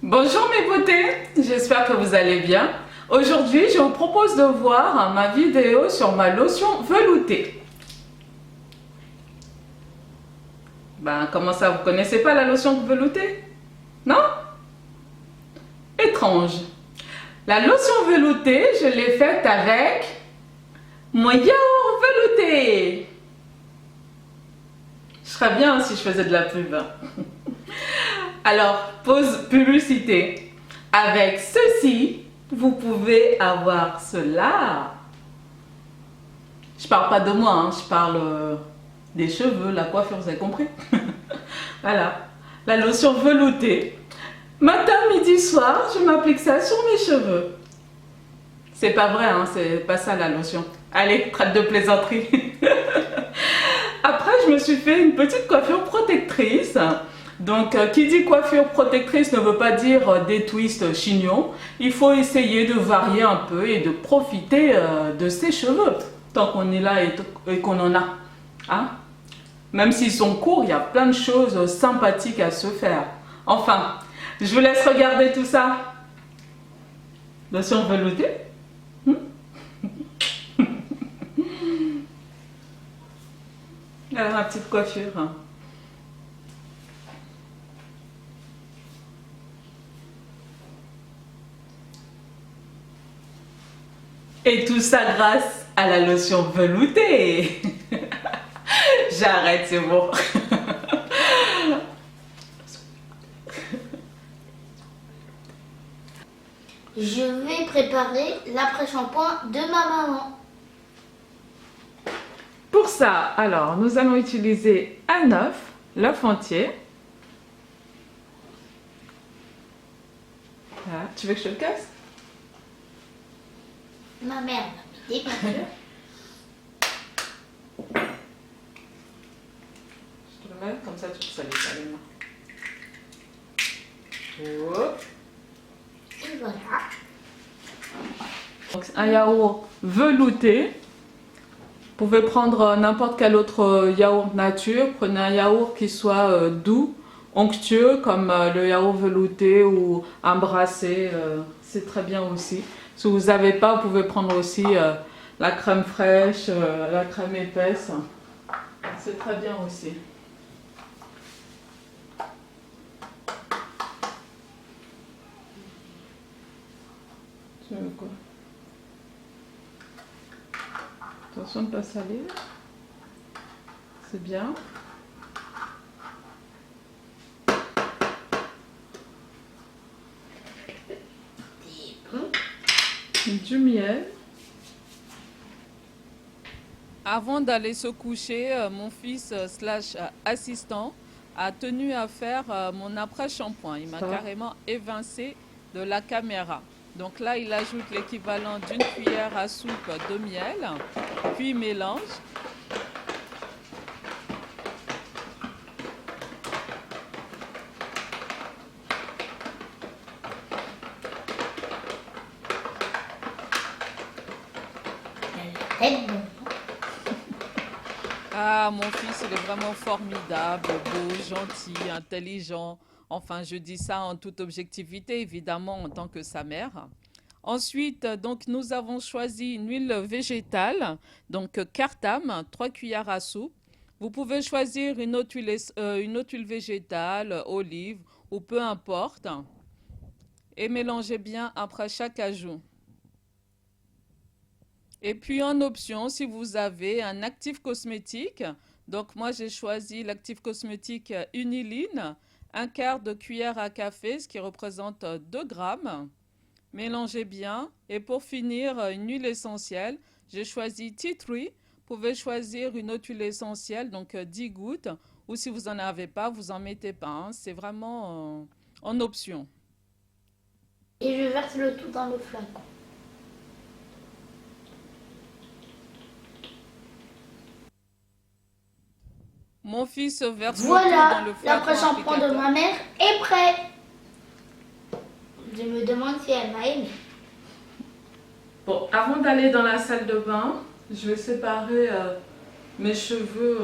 Bonjour mes beautés, j'espère que vous allez bien. Aujourd'hui, je vous propose de voir ma vidéo sur ma lotion veloutée. Comment ça, vous connaissez pas la lotion veloutée? Non? Étrange. La lotion veloutée, je l'ai faite avec mon yaourt velouté. Je serais bien si je faisais de la pub. Alors, pause publicité. Avec ceci, vous pouvez avoir cela. Je parle pas de moi, hein, je parle des cheveux, la coiffure, vous avez compris? Voilà, la lotion veloutée. Matin, midi, soir, je m'applique ça sur mes cheveux. C'est pas vrai, hein, c'est pas ça la lotion. Allez, traite de plaisanterie. Après, je me suis fait une petite coiffure protectrice. Donc, qui dit coiffure protectrice ne veut pas dire des twists chignons. Il faut essayer de varier un peu et de profiter de ses cheveux. Tant qu'on est là et qu'on en a. Hein? Même s'ils sont courts, il y a plein de choses sympathiques à se faire. Enfin, je vous laisse regarder tout ça. Lotion veloutée. Alors, ma petite coiffure. Et tout ça grâce à la lotion veloutée. J'arrête, c'est bon. Je vais préparer l'après-shampoing de ma maman. Pour ça, alors, nous allons utiliser un œuf, l'œuf entier. Voilà. Tu veux que je te le casse? Ma mère m'a mis des peintures. Je te le mets comme ça, tu peux salir pas les mains. Hop. Et voilà. Donc, un yaourt velouté. Vous pouvez prendre n'importe quel autre yaourt nature. Prenez un yaourt qui soit doux, onctueux, comme le yaourt velouté ou un brassé. C'est très bien aussi. Si vous n'avez pas, vous pouvez prendre aussi la crème fraîche, la crème épaisse. C'est très bien aussi. Tu veux quoi? Attention de ne pas salir. C'est bien. C'est bon. Du miel. Avant d'aller se coucher, mon fils slash assistant a tenu à faire mon après-shampoing. Il m'a carrément évincé de la caméra. Donc là, il ajoute l'équivalent d'une cuillère à soupe de miel, puis il mélange. Elle est bonne. Ah, mon fils, il est vraiment formidable, beau, gentil, intelligent. Enfin, je dis ça en toute objectivité, évidemment, en tant que sa mère. Ensuite, donc, nous avons choisi une huile végétale, donc Cartam, 3 cuillères à soupe. Vous pouvez choisir une autre huile végétale, olive ou peu importe. Et mélangez bien après chaque ajout. Et puis en option, si vous avez un actif cosmétique, donc moi j'ai choisi l'actif cosmétique Uniline, un quart de cuillère à café, ce qui représente 2 grammes. Mélangez bien. Et pour finir, une huile essentielle, j'ai choisi Tea Tree. Vous pouvez choisir une autre huile essentielle, donc 10 gouttes. Ou si vous n'en avez pas, vous n'en mettez pas. Hein. C'est vraiment en option. Et je verse le tout dans le flacon. Mon fils verse le tout dans Voilà, le flacon l'après-shampoing de applicateur. ma mère est prêt. Je me demande si elle m'a aimé. Bon, avant d'aller dans la salle de bain, je vais séparer mes cheveux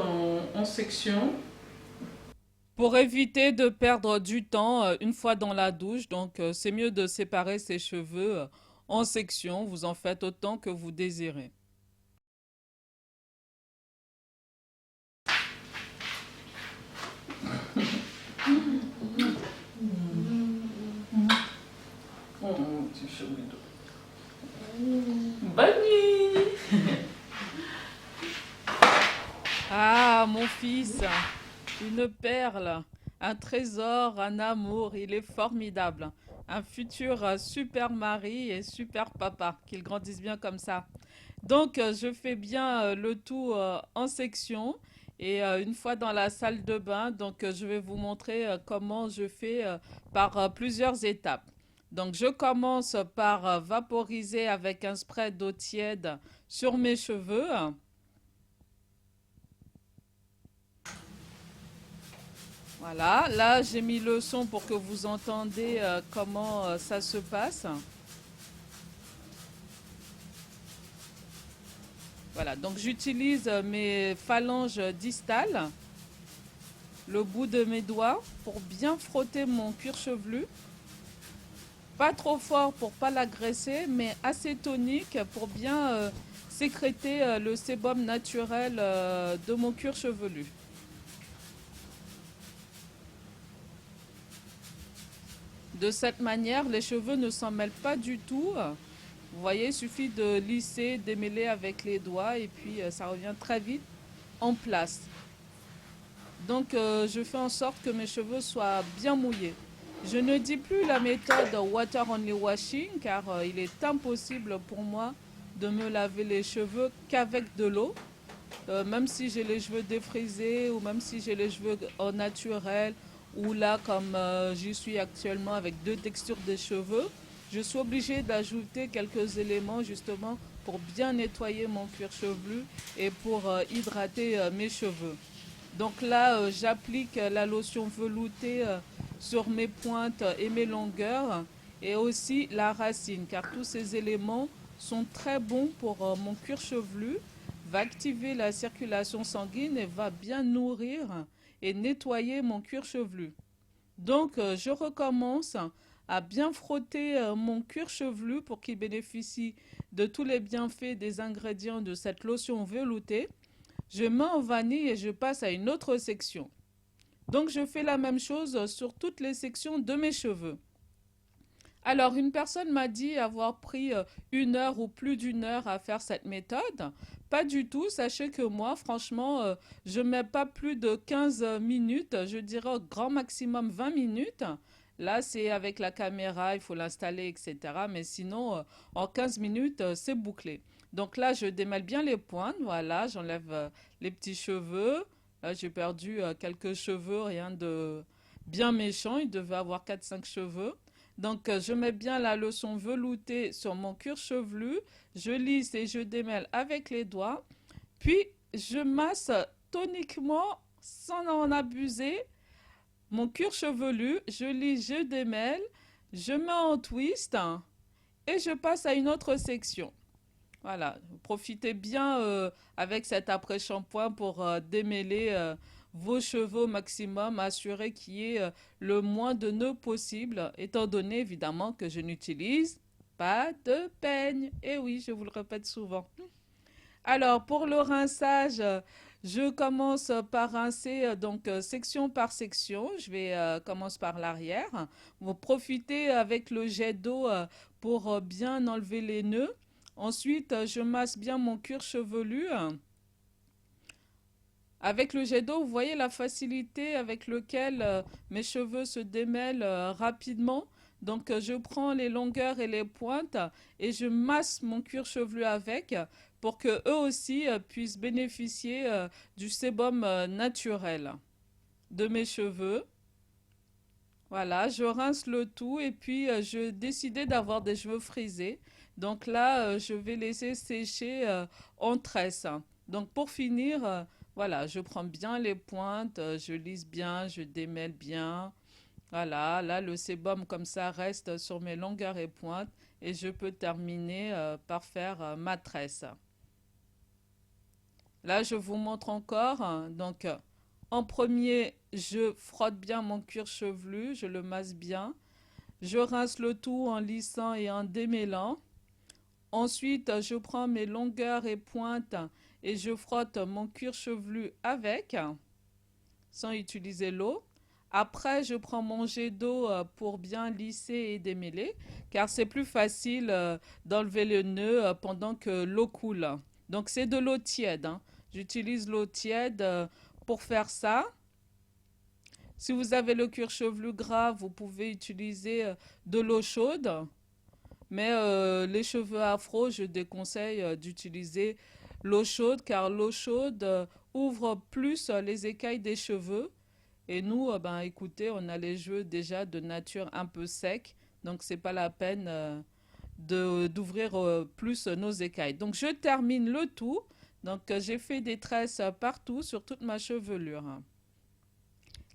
en sections. Pour éviter de perdre du temps une fois dans la douche, donc c'est mieux de séparer ses cheveux en sections. Vous en faites autant que vous désirez. Oh, petit chouïdou. Bonne nuit! Ah, mon fils, une perle, un trésor, un amour, il est formidable. Un futur super mari et super papa, qu'il grandisse bien comme ça. Donc, je fais bien le tout en section et une fois dans la salle de bain, donc je vais vous montrer comment je fais par plusieurs étapes. Donc, je commence par vaporiser avec un spray d'eau tiède sur mes cheveux. Voilà, là j'ai mis le son pour que vous entendez comment ça se passe. Voilà, donc j'utilise mes phalanges distales, le bout de mes doigts, pour bien frotter mon cuir chevelu. Pas trop fort pour pas l'agresser, mais assez tonique pour bien sécréter le sébum naturel de mon cuir chevelu. De cette manière, les cheveux ne s'en mêlent pas du tout. Vous voyez, il suffit de lisser, démêler avec les doigts et puis ça revient très vite en place. Donc je fais en sorte que mes cheveux soient bien mouillés. Je ne dis plus la méthode water only washing car il est impossible pour moi de me laver les cheveux qu'avec de l'eau. Même si j'ai les cheveux défrisés ou même si j'ai les cheveux au naturel ou là comme j'y suis actuellement avec deux textures des cheveux, je suis obligée d'ajouter quelques éléments justement pour bien nettoyer mon cuir chevelu et pour hydrater mes cheveux. Donc là, j'applique la lotion veloutée sur mes pointes et mes longueurs et aussi la racine car tous ces éléments sont très bons pour mon cuir chevelu, va activer la circulation sanguine et va bien nourrir et nettoyer mon cuir chevelu. Donc, je recommence à bien frotter mon cuir chevelu pour qu'il bénéficie de tous les bienfaits des ingrédients de cette lotion veloutée. Je mets en vanille et je passe à une autre section. Donc, je fais la même chose sur toutes les sections de mes cheveux. Alors, une personne m'a dit avoir pris une heure ou plus d'une heure à faire cette méthode. Pas du tout. Sachez que moi, franchement, je ne mets pas plus de 15 minutes. Je dirais au grand maximum 20 minutes. Là, c'est avec la caméra, il faut l'installer, etc. Mais sinon, en 15 minutes, c'est bouclé. Donc là, je démêle bien les pointes. Voilà, j'enlève les petits cheveux. Là, j'ai perdu quelques cheveux, rien de bien méchant. Il devait avoir 4 5 cheveux. Donc, je mets bien la lotion veloutée sur mon cuir chevelu. Je lisse et je démêle avec les doigts. Puis, je masse toniquement, sans en abuser, mon cuir chevelu. Je lisse, je démêle, je mets en twist et je passe à une autre section. Voilà, profitez bien avec cet après-shampoing pour démêler vos cheveux au maximum, assurer qu'il y ait le moins de nœuds possible, étant donné évidemment que je n'utilise pas de peigne. Et oui, je vous le répète souvent. Alors, pour le rinçage, je commence par rincer donc section par section. Je vais commencer par l'arrière. Vous profitez avec le jet d'eau pour bien enlever les nœuds. Ensuite, je masse bien mon cuir chevelu. Avec le jet d'eau, vous voyez la facilité avec laquelle mes cheveux se démêlent rapidement. Donc, je prends les longueurs et les pointes et je masse mon cuir chevelu avec pour que eux aussi puissent bénéficier du sébum naturel de mes cheveux. Voilà, je rince le tout et puis je décidais d'avoir des cheveux frisés. Donc là, je vais laisser sécher en tresse. Donc pour finir, voilà, je prends bien les pointes, je lisse bien, je démêle bien. Voilà, là le sébum comme ça reste sur mes longueurs et pointes et je peux terminer par faire ma tresse. Là, je vous montre encore. Donc En premier, je frotte bien mon cuir chevelu, je le masse bien. Je rince le tout en lissant et en démêlant. Ensuite, je prends mes longueurs et pointes et je frotte mon cuir chevelu avec, sans utiliser l'eau. Après, je prends mon jet d'eau pour bien lisser et démêler, car c'est plus facile d'enlever le nœud pendant que l'eau coule. Donc, c'est de l'eau tiède, hein. J'utilise l'eau tiède pour faire ça. Si vous avez le cuir chevelu gras, vous pouvez utiliser de l'eau chaude. Mais les cheveux afro, je déconseille d'utiliser l'eau chaude car l'eau chaude ouvre plus les écailles des cheveux. Et nous, ben, écoutez, on a les cheveux déjà de nature un peu secs, donc c'est pas la peine d'ouvrir plus nos écailles. Donc je termine le tout. Donc j'ai fait des tresses partout sur toute ma chevelure.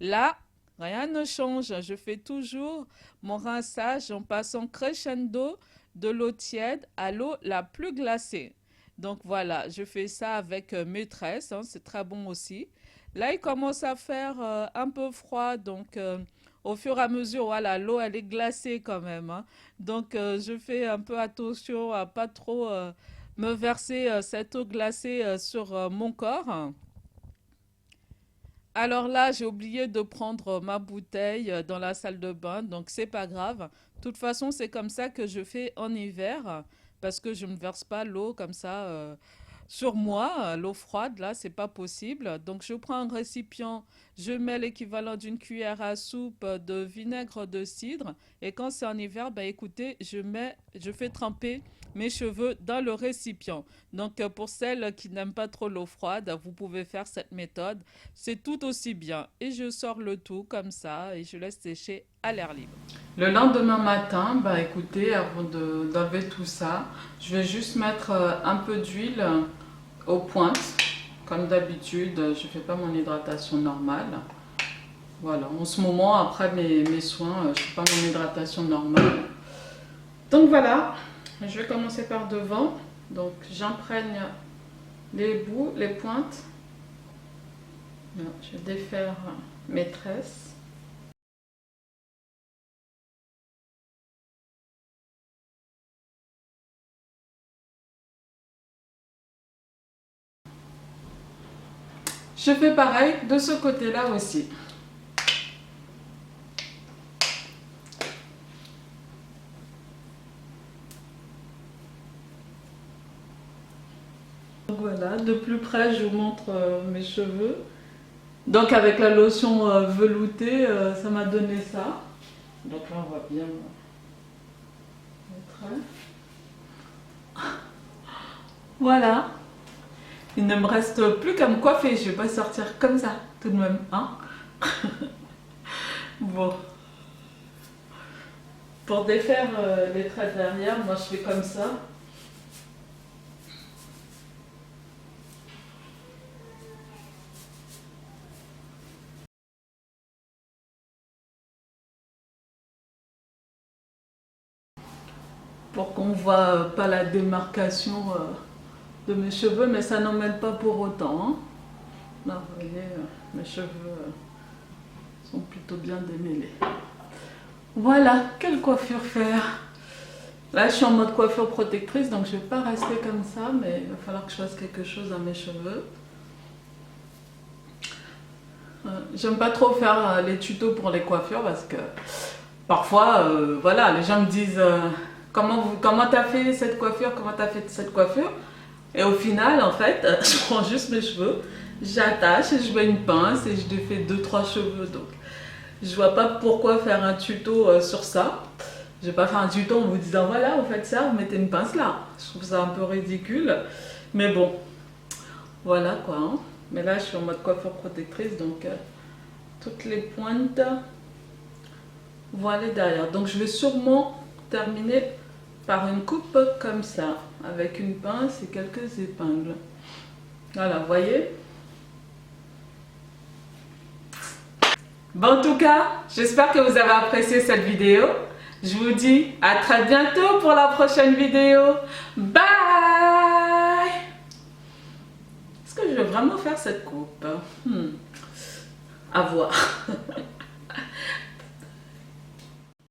Là, rien ne change. Je fais toujours mon rinçage en passant crescendo de l'eau tiède à l'eau la plus glacée. Donc voilà, je fais ça avec mes tresses, hein, c'est très bon aussi. Là, il commence à faire un peu froid, donc au fur et à mesure, voilà, l'eau elle est glacée quand même, hein. Donc je fais un peu attention à pas trop me verser cette eau glacée sur mon corps. Alors là, j'ai oublié de prendre ma bouteille dans la salle de bain, donc c'est pas grave. De toute façon, c'est comme ça que je fais en hiver, parce que je ne verse pas l'eau comme ça sur moi, l'eau froide, là, c'est pas possible. Donc je prends un récipient, je mets l'équivalent d'une cuillère à soupe de vinaigre de cidre, et quand c'est en hiver, bah écoutez, je fais tremper mes cheveux dans le récipient. Donc pour celles qui n'aiment pas trop l'eau froide, vous pouvez faire cette méthode. C'est tout aussi bien. Et je sors le tout comme ça et je laisse sécher à l'air libre. Le lendemain matin, bah écoutez, avant d'enlever tout ça, je vais juste mettre un peu d'huile aux pointes. Comme d'habitude, je ne fais pas mon hydratation normale. Voilà, en ce moment, après mes soins, je ne fais pas mon hydratation normale. Donc voilà, je vais commencer par devant. Donc j'imprègne les bouts, les pointes. Je vais défaire mes tresses. Je fais pareil de ce côté-là aussi. Voilà, de plus près, je vous montre mes cheveux. Donc avec la lotion veloutée, ça m'a donné ça. Donc là, on voit bien les traits. Voilà. Il ne me reste plus qu'à me coiffer. Je vais pas sortir comme ça, tout de même, hein. Bon. Pour défaire les traits derrière, moi je fais comme ça. Pour qu'on voit pas la démarcation de mes cheveux, mais ça n'emmène pas pour autant, hein. Là, vous voyez, mes cheveux sont plutôt bien démêlés. Voilà, quelle coiffure faire? Là, je suis en mode coiffure protectrice, donc je ne vais pas rester comme ça, mais il va falloir que je fasse quelque chose à mes cheveux. J'aime pas trop faire les tutos pour les coiffures parce que parfois, voilà, les gens me disent comment t'as fait cette coiffure, comment t'as fait cette coiffure. Et au final, en fait, je prends juste mes cheveux, j'attache et je mets une pince et je défais 2-3 cheveux. Donc, je vois pas pourquoi faire un tuto sur ça. Je vais pas faire un tuto en vous disant voilà, vous faites ça, vous mettez une pince là. Je trouve ça un peu ridicule. Mais bon, voilà quoi, hein. Mais là, je suis en mode coiffure protectrice, donc toutes les pointes vont aller derrière. Donc, je vais sûrement terminer par une coupe comme ça, avec une pince et quelques épingles. Voilà, vous voyez? Bon, en tout cas, j'espère que vous avez apprécié cette vidéo. Je vous dis à très bientôt pour la prochaine vidéo. Bye! Est-ce que je vais vraiment faire cette coupe? À voir.